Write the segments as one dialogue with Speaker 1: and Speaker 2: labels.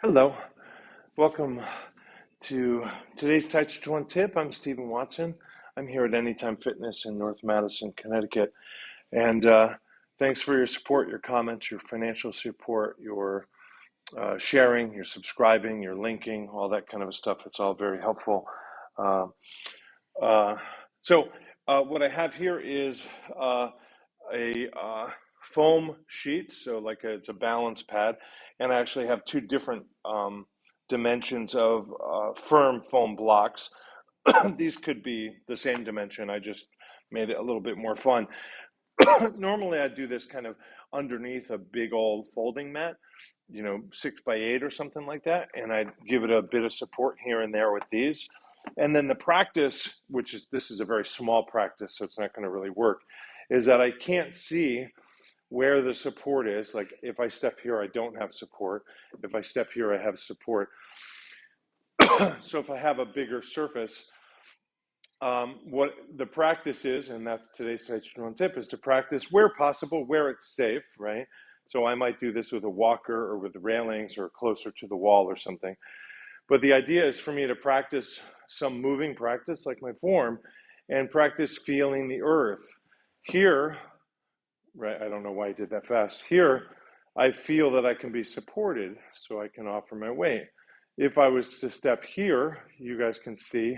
Speaker 1: Hello, welcome to today's Tàijíquán Tip. I'm Stephen Watson. I'm here at Anytime Fitness in North Madison, Connecticut. And thanks for your support, your comments, your financial support, your sharing, your subscribing, your linking, all that kind of stuff. It's all very helpful. Uh, uh, what I have here is a foam sheet, so it's a balance pad, and I actually have two different dimensions of firm foam blocks. These could be the same dimension. I just made it a little bit more fun. Normally, I do this kind of underneath a big old folding mat, 6x8 or something like that, and I give it a bit of support here and there with these. And then the practice, this is a very small practice, so it's not going to really work, is that I can't see where the support is. Like if I step here, I don't have support. If I step here, I have support. So if I have a bigger surface, what the practice is, and that's today's Tàijíquán Tip, is to practice where possible, where it's safe, right? So I might do this with a walker or with railings or closer to the wall or something. But the idea is for me to practice some moving practice like my form and practice feeling the earth. Here, right, I don't know why I did that fast. Here, I feel that I can be supported, so I can offer my weight. If I was to step here, you guys can see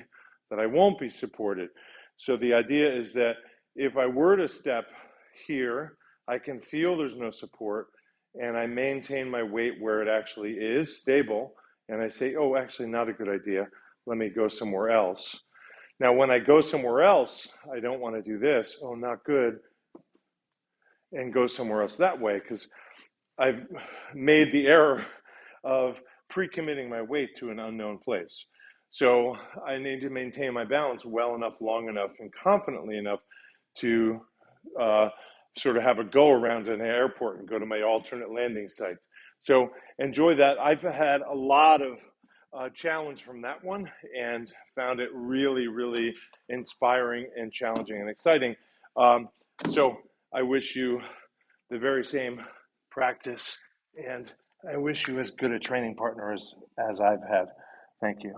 Speaker 1: that I won't be supported. So the idea is that if I were to step here, I can feel there's no support, and I maintain my weight where it actually is, stable, and I say, oh, actually not a good idea. Let me go somewhere else. Now, when I go somewhere else, I don't want to do this. Oh, not good. And go somewhere else that way, because I've made the error of pre-committing my weight to an unknown place. So I need to maintain my balance well enough, long enough, and confidently enough to sort of have a go around in an airport and go to my alternate landing site. So enjoy that. I've had a lot of challenge from that one and found it really, really inspiring and challenging and exciting. So I wish you the very same practice, and I wish you as good a training partner as I've had. Thank you.